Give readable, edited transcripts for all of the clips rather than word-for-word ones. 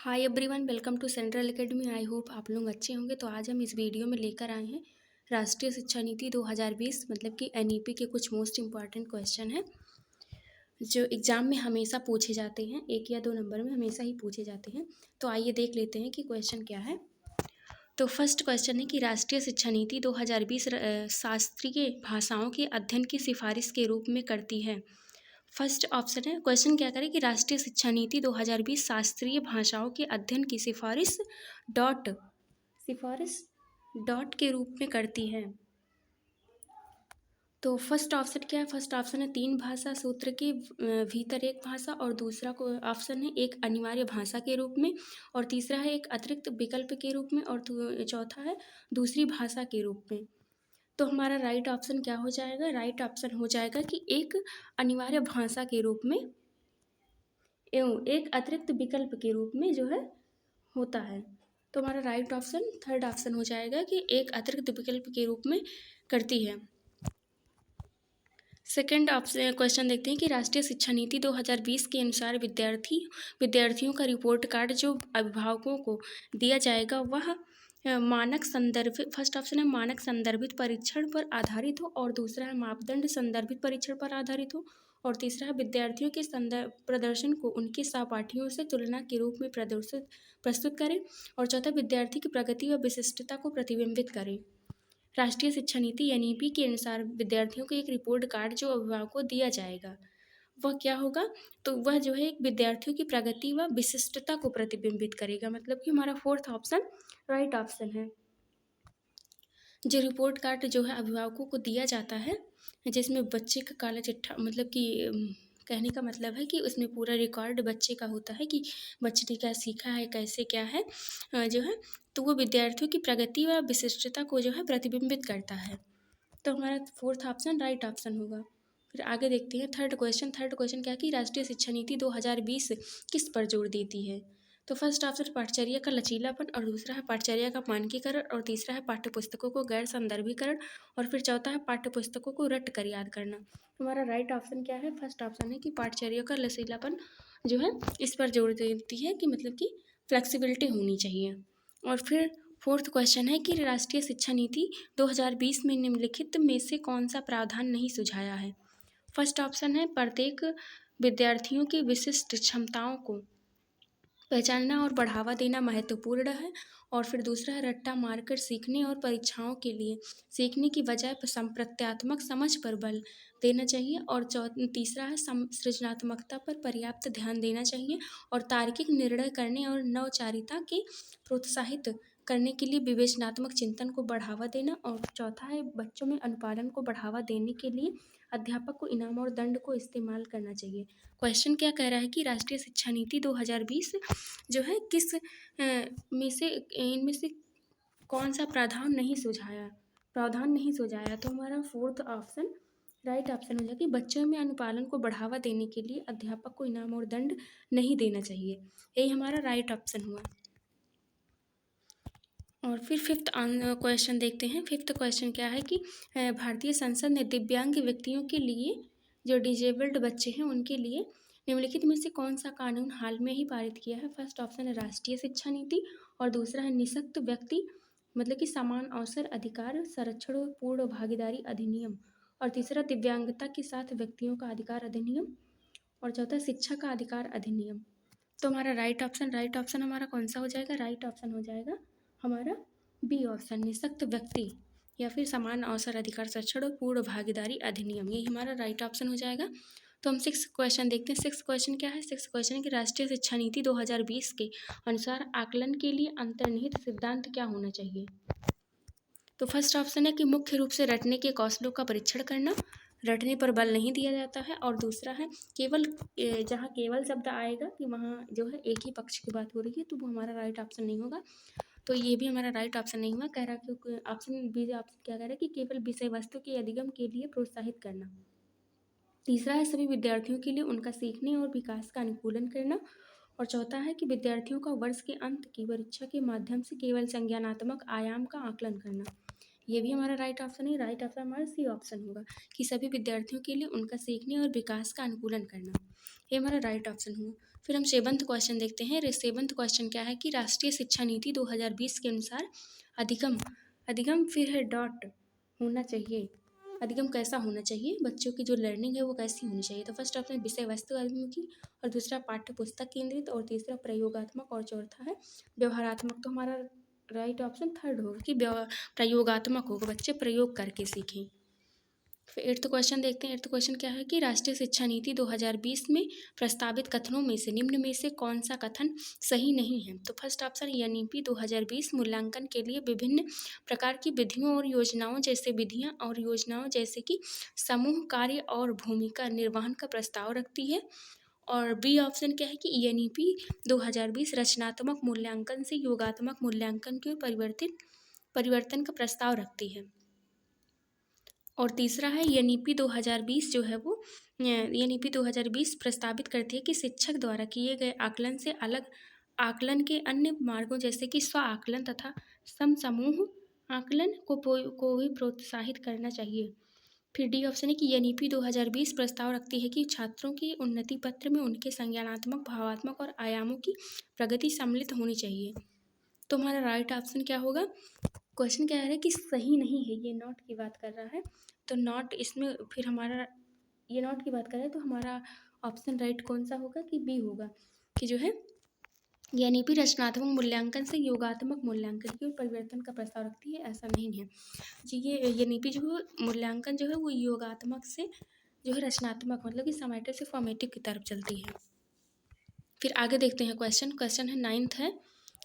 Hi everyone, welcome to central academy. I hope आप लोग अच्छे होंगे। तो आज हम इस वीडियो में लेकर आए हैं राष्ट्रीय शिक्षा नीति 2020 मतलब कि एनईपी के कुछ मोस्ट इम्पॉर्टेंट क्वेश्चन हैं जो एग्ज़ाम में हमेशा पूछे जाते हैं। 1 या 2 नंबर में हमेशा ही पूछे जाते हैं। तो आइए देख लेते हैं कि क्वेश्चन क्या है। तो फर्स्ट क्वेश्चन है कि राष्ट्रीय शिक्षा नीति 2020 शास्त्रीय भाषाओं के अध्ययन की सिफारिश के रूप में करती है। फर्स्ट ऑप्शन है, क्वेश्चन क्या करें कि राष्ट्रीय शिक्षा नीति 2020 शास्त्रीय भाषाओं के अध्ययन की सिफारिश डॉट के रूप में करती है। तो फर्स्ट ऑप्शन क्या है? फर्स्ट ऑप्शन है 3 भाषा सूत्र के भीतर एक भाषा, और दूसरा को ऑप्शन है एक अनिवार्य भाषा के रूप में, और तीसरा है एक अतिरिक्त विकल्प के रूप में, और चौथा है दूसरी भाषा के रूप में। तो हमारा राइट ऑप्शन क्या हो जाएगा? राइट ऑप्शन हो जाएगा कि एक अनिवार्य भाषा के रूप में एवं एक अतिरिक्त विकल्प के रूप में जो है होता है। तो हमारा राइट ऑप्शन थर्ड ऑप्शन हो जाएगा कि एक अतिरिक्त विकल्प के रूप में करती है। सेकेंड ऑप्शन क्वेश्चन देखते हैं कि राष्ट्रीय शिक्षा नीति 2020 के अनुसार विद्यार्थियों का रिपोर्ट कार्ड जो अभिभावकों को दिया जाएगा वह मानक संदर्भ, फर्स्ट ऑप्शन है मानक संदर्भित परीक्षण पर आधारित हो, और दूसरा है मापदंड संदर्भित परीक्षण पर आधारित हो, और तीसरा है विद्यार्थियों के प्रदर्शन को उनके सहपाठियों से तुलना के रूप में प्रस्तुत करें, और चौथा विद्यार्थी की प्रगति व विशिष्टता को प्रतिबिंबित करें। राष्ट्रीय शिक्षा नीति एनईपी के अनुसार विद्यार्थियों को एक रिपोर्ट कार्ड जो अभिभावकों को दिया जाएगा वह क्या होगा? तो वह जो है एक विद्यार्थियों की प्रगति व विशिष्टता को प्रतिबिंबित करेगा। मतलब कि हमारा फोर्थ ऑप्शन राइट ऑप्शन है। जो रिपोर्ट कार्ड जो है अभिभावकों को दिया जाता है जिसमें बच्चे का काला चिट्ठा, मतलब कि कहने का मतलब है कि उसमें पूरा रिकॉर्ड बच्चे का होता है कि बच्चे ने क्या सीखा है, कैसे क्या है जो है, तो वो विद्यार्थियों की प्रगति व विशिष्टता को जो है प्रतिबिंबित करता है। तो हमारा फोर्थ ऑप्शन राइट ऑप्शन होगा। फिर आगे देखते हैं थर्ड क्वेश्चन क्या है कि राष्ट्रीय शिक्षा नीति 2020 किस पर जोर देती है? तो फर्स्ट ऑप्शन पाठचर्या का लचीलापन, और दूसरा है पाठचर्या का मानकीकरण, और तीसरा है पाठ्यपुस्तकों को गैर संदर्भीकरण, और फिर चौथा है पाठ्यपुस्तकों को रट कर याद करना। हमारा राइट ऑप्शन क्या है? फर्स्ट ऑप्शन है कि पाठचर्या का लचीलापन जो है इस पर जोर देती है कि मतलब कि फ्लेक्सिबिलिटी होनी चाहिए। और फिर फोर्थ क्वेश्चन है कि राष्ट्रीय शिक्षा नीति 2020 में निम्नलिखित में से कौन सा प्रावधान नहीं सुझाया है? फर्स्ट ऑप्शन है प्रत्येक विद्यार्थियों की विशिष्ट क्षमताओं को पहचानना और बढ़ावा देना महत्वपूर्ण है, और फिर दूसरा है रट्टा मारकर सीखने और परीक्षाओं के लिए सीखने की बजाय प्रत्यात्मक समझ पर बल देना चाहिए, और तीसरा है सृजनात्मकता पर पर्याप्त ध्यान देना चाहिए, और तार्किक निर्णय करने और नवचारिता के प्रोत्साहित करने के लिए विवेचनात्मक चिंतन को बढ़ावा देना, और चौथा है बच्चों में अनुपालन को बढ़ावा देने के लिए अध्यापक को इनाम और दंड को इस्तेमाल करना चाहिए। क्वेश्चन क्या कह रहा है कि राष्ट्रीय शिक्षा नीति 2020 जो है किस में से इनमें से कौन सा प्रावधान नहीं सुझाया? तो हमारा फोर्थ ऑप्शन राइट ऑप्शन हो जाएगा कि बच्चों में अनुपालन को बढ़ावा देने के लिए अध्यापक को इनाम और दंड नहीं देना चाहिए। यही हमारा राइट ऑप्शन हुआ। और फिर फिफ्थ क्वेश्चन देखते हैं। फिफ्थ क्वेश्चन क्या है कि भारतीय संसद ने दिव्यांग व्यक्तियों के लिए, जो डिजेबल्ड बच्चे हैं उनके लिए निम्नलिखित में से कौन सा कानून हाल में ही पारित किया है? फर्स्ट ऑप्शन है राष्ट्रीय शिक्षा नीति, और दूसरा है निःशक्त व्यक्ति मतलब कि समान अवसर अधिकार संरक्षण और पूर्ण भागीदारी अधिनियम, और तीसरा दिव्यांगता के साथ व्यक्तियों का अधिकार अधिनियम, और चौथा शिक्षा का अधिकार अधिनियम। तो हमारा राइट ऑप्शन हमारा कौन सा हो जाएगा? राइट ऑप्शन हो जाएगा हमारा बी ऑप्शन, निःशक्त व्यक्ति या फिर समान अवसर अधिकार संरक्षण और पूर्ण भागीदारी अधिनियम, यही हमारा राइट ऑप्शन हो जाएगा। तो हम सिक्स क्वेश्चन देखते हैं। सिक्स क्वेश्चन क्या है? सिक्स क्वेश्चन है कि राष्ट्रीय शिक्षा नीति 2020 के अनुसार आकलन के लिए अंतर्निहित सिद्धांत क्या होना चाहिए? तो फर्स्ट ऑप्शन है कि मुख्य रूप से रटने के कौशलों का परीक्षण करना, रटने पर बल नहीं दिया जाता है, और दूसरा है केवल जहाँ केवल शब्द आएगा कि वहाँ जो है एक ही पक्ष की बात हो रही है, तो वो हमारा राइट ऑप्शन नहीं होगा। तो ये भी हमारा राइट ऑप्शन नहीं हुआ। कह रहा कि ऑप्शन बी ऑप्शन क्या कह रहा है कि केवल विषय वस्तु के अधिगम के लिए प्रोत्साहित करना। तीसरा है सभी विद्यार्थियों के लिए उनका सीखने और विकास का अनुकूलन करना, और चौथा है कि विद्यार्थियों का वर्ष के अंत की परीक्षा के माध्यम से केवल संज्ञानात्मक आयाम का आकलन करना। ये भी हमारा राइट ऑप्शन है। राइट ऑप्शन हमारा सी ऑप्शन होगा कि सभी विद्यार्थियों के लिए उनका सीखने और विकास का अनुकूलन करना, ये हमारा राइट ऑप्शन हुआ। फिर हम सेवंथ क्वेश्चन देखते हैं। सेवंथ क्वेश्चन क्या है कि राष्ट्रीय शिक्षा नीति 2020 के अनुसार अधिगम अधिगम फिर है डॉट होना चाहिए। अधिगम कैसा होना चाहिए, बच्चों की जो लर्निंग है वो कैसी होनी चाहिए। तो फर्स्ट ऑप्शन विषय वस्तु अभिमुखी, और दूसरा पाठ्य पुस्तक केंद्रित, और तीसरा प्रयोगात्मक, और चौथा है व्यवहारात्मक। तो हमारा राइट ऑप्शन थर्ड होगा कि प्रयोगात्मक होगा, बच्चे प्रयोग करके सीखें। फिर एट्थ क्वेश्चन देखते हैं। एट्थ क्वेश्चन क्या है कि राष्ट्रीय शिक्षा नीति 2020 में प्रस्तावित कथनों में से निम्न में से कौन सा कथन सही नहीं है। तो फर्स्ट ऑप्शन एनईपी 2020 मूल्यांकन के लिए विभिन्न प्रकार की विधियों और योजनाओं जैसे कि समूह कार्य और भूमिका निर्वहन का प्रस्ताव रखती है। और बी ऑप्शन क्या है कि एनईपी 2020 रचनात्मक मूल्यांकन से योगात्मक मूल्यांकन की ओर परिवर्तन का प्रस्ताव रखती है। और तीसरा है एनईपी 2020 जो है वो एनईपी 2020 प्रस्तावित करती है कि शिक्षक द्वारा किए गए आकलन से अलग आकलन के अन्य मार्गों जैसे कि स्व आकलन तथा समूह आकलन को भी प्रोत्साहित करना चाहिए। फिर डी ऑप्शन है कि एनईपी 2020 प्रस्ताव रखती है कि छात्रों के उन्नति पत्र में उनके संज्ञानात्मक, भावात्मक और आयामों की प्रगति सम्मिलित होनी चाहिए। तो हमारा राइट ऑप्शन क्या होगा। क्वेश्चन क्या है कि सही नहीं है, ये नॉट की बात कर रहा है, तो नॉट इसमें फिर हमारा ये नॉट की बात कर रहा है, तो हमारा ऑप्शन राइट कौन सा होगा कि बी होगा कि जो है एनईपी रचनात्मक मूल्यांकन से योगात्मक मूल्यांकन की ओर परिवर्तन का प्रस्ताव रखती है, ऐसा नहीं है जी। ये एनईपी जो है मूल्यांकन जो है वो योगात्मक से जो है रचनात्मक मतलब कि समेटिव से फॉर्मेटिव की तरफ चलती है। फिर आगे देखते हैं क्वेश्चन है नाइन्थ है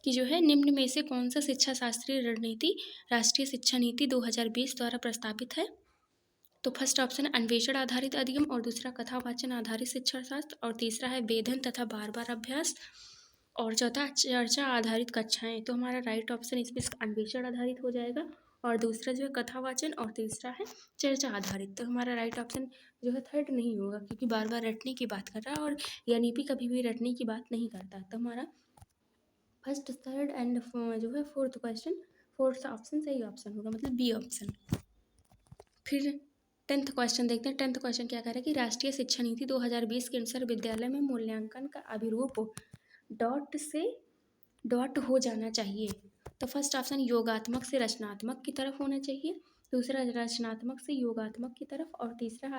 कि जो है निम्न में से कौन सा शिक्षा शास्त्रीय रणनीति राष्ट्रीय शिक्षा नीति 2020 द्वारा प्रस्तावित है। तो फर्स्ट ऑप्शन है अन्वेषण आधारित अधिगम, और दूसरा कथावाचन आधारित शिक्षा शास्त्र, और तीसरा है वेधन तथा बार बार अभ्यास, और चौथा चर्चा आधारित कक्षाएं। तो हमारा राइट ऑप्शन इसमें अन्वेषण आधारित हो जाएगा, और दूसरा जो है कथावाचन, और तीसरा है चर्चा आधारित। तो हमारा राइट ऑप्शन जो है थर्ड नहीं होगा क्योंकि बार बार रटने की बात कर रहा है, और एनईपी कभी भी रटने की बात नहीं करता। तो हमारा फर्स्ट, थर्ड एंड जो है फोर्थ ऑप्शन सही ऑप्शन होगा, मतलब बी ऑप्शन। फिर टेंथ क्वेश्चन देखते हैं। टेंथ क्वेश्चन क्या कह रहा है कि राष्ट्रीय शिक्षा नीति 2020 के अनुसार विद्यालय में मूल्यांकन का अभिरूप डॉट हो जाना चाहिए। तो फर्स्ट ऑप्शन योगात्मक से रचनात्मक की तरफ होना चाहिए, दूसरा रचनात्मक से योगात्मक की तरफ, और तीसरा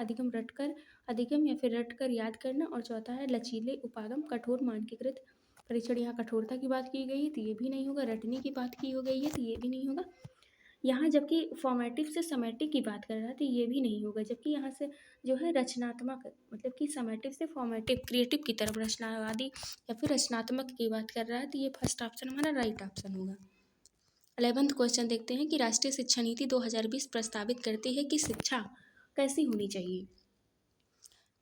अधिगम या फिर रटकर याद करना, और चौथा है लचीले उपागम कठोर मानकीकृत परीक्षण। यहाँ कठोरता की बात की गई है तो ये भी नहीं होगा, रटने की बात की हो गई है तो ये भी नहीं होगा। यहाँ जबकि फॉर्मेटिव से समेटिव की बात कर रहा है तो ये भी नहीं होगा, जबकि यहाँ से जो है रचनात्मक मतलब कि समेटिव से फॉर्मेटिव क्रिएटिव की तरफ रचनावादी या फिर रचनात्मक की बात कर रहा है, तो ये फर्स्ट ऑप्शन हमारा राइट ऑप्शन होगा। 11th क्वेश्चन देखते हैं कि राष्ट्रीय शिक्षा नीति 2020 प्रस्तावित करती है कि शिक्षा कैसी होनी चाहिए।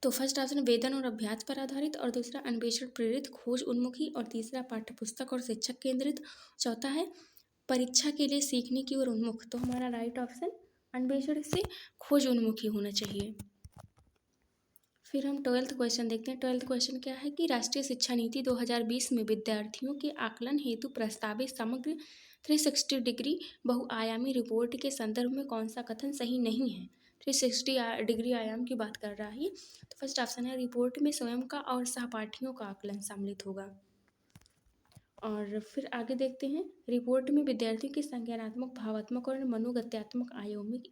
तो फर्स्ट ऑप्शन वेतन और अभ्यास पर आधारित, और दूसरा अन्वेषण प्रेरित खोज उन्मुखी, और तीसरा पाठ्यपुस्तक और शिक्षक केंद्रित, चौथा है परीक्षा के लिए सीखने की ओर उन्मुख। तो हमारा राइट ऑप्शन अन्वेषण से खोज उन्मुखी होना चाहिए। फिर हम 12th क्वेश्चन देखते हैं। 12th क्वेश्चन क्या है कि राष्ट्रीय शिक्षा नीति 2020 में विद्यार्थियों के आकलन हेतु प्रस्तावित समग्र 360 डिग्री बहुआयामी रिपोर्ट के संदर्भ में कौन सा कथन सही नहीं है। 360 डिग्री आयाम की बात कर रहा है। तो फर्स्ट ऑप्शन है रिपोर्ट में स्वयं का और सहपाठियों का आकलन सम्मिलित होगा। और फिर आगे देखते हैं, रिपोर्ट में विद्यार्थियों के संज्ञानात्मक, भावात्मक और मनोगत्यात्मक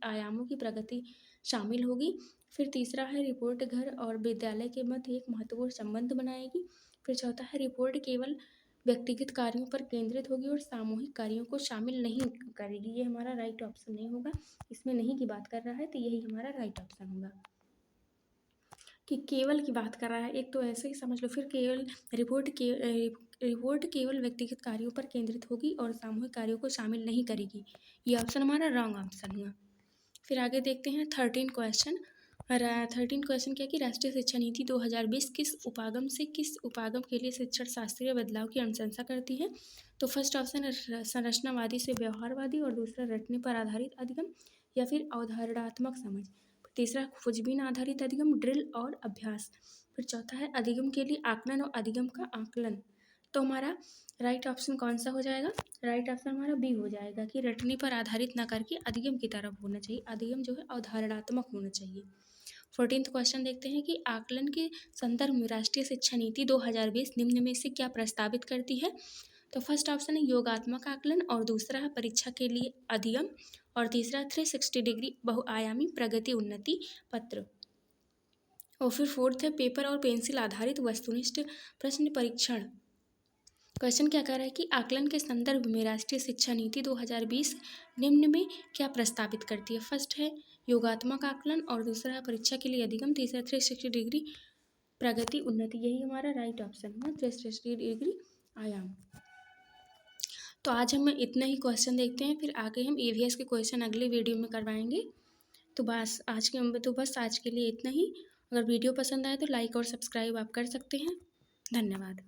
आयामों की प्रगति शामिल होगी। फिर तीसरा है रिपोर्ट घर और विद्यालय के मध्य एक महत्वपूर्ण संबंध बनाएगी। फिर चौथा है रिपोर्ट केवल व्यक्तिगत कार्यों पर केंद्रित होगी और सामूहिक कार्यों को शामिल नहीं करेगी। ये हमारा राइट ऑप्शन नहीं होगा, इसमें नहीं की बात कर रहा है तो यही हमारा राइट ऑप्शन होगा कि केवल की बात कर रहा है। एक तो ऐसे ही समझ लो, फिर केवल रिपोर्ट केवल व्यक्तिगत कार्यों पर केंद्रित होगी और सामूहिक कार्यों को शामिल नहीं करेगी। ये ऑप्शन हमारा रॉन्ग ऑप्शन हुआ। फिर आगे देखते हैं 13 क्वेश्चन। 13 क्वेश्चन क्या कि राष्ट्रीय शिक्षा नीति 2020 किस उपागम के लिए शिक्षण शास्त्रीय बदलाव की अनुशंसा करती है। तो फर्स्ट ऑप्शन है संरचनावादी से व्यवहारवादी, और दूसरा रटने पर आधारित अधिगम या फिर अवधारणात्मक समझ, तीसरा खोजबीन आधारित अधिगम ड्रिल और अभ्यास, फिर चौथा है अधिगम के लिए आकलन और अधिगम का आकलन। तो हमारा राइट ऑप्शन कौन सा हो जाएगा? राइट ऑप्शन हमारा बी हो जाएगा कि रटने पर आधारित ना करके अधिगम की तरफ होना चाहिए। अधिगम जो है अवधारणात्मक होना चाहिए। 14th क्वेश्चन देखते हैं कि आकलन के संदर्भ में राष्ट्रीय शिक्षा नीति 2020 निम्न में से क्या प्रस्तावित करती है? तो फर्स्ट ऑप्शन है योगात्मक आकलन, और दूसरा है परीक्षा के लिए अधिगम, और तीसरा 360 डिग्री बहुआयामी प्रगति उन्नति पत्र, और फिर फोर्थ है पेपर और पेंसिल आधारित वस्तुनिष्ठ प्रश्न परीक्षण। क्वेश्चन क्या कह रहा है कि आकलन के संदर्भ में राष्ट्रीय शिक्षा नीति 2020 निम्न में क्या प्रस्तावित करती है? फर्स्ट है योगात्मक आकलन, और दूसरा है परीक्षा के लिए अधिगम, तीसरा 360 डिग्री प्रगति उन्नति। यही हमारा राइट ऑप्शन है, 360 डिग्री आयाम। तो आज हम इतना ही क्वेश्चन देखते हैं, फिर आगे हम ईवीएस के क्वेश्चन अगले वीडियो में करवाएंगे। तो बस आज के लिए इतना ही। अगर वीडियो पसंद आए तो लाइक और सब्सक्राइब आप कर सकते हैं। धन्यवाद।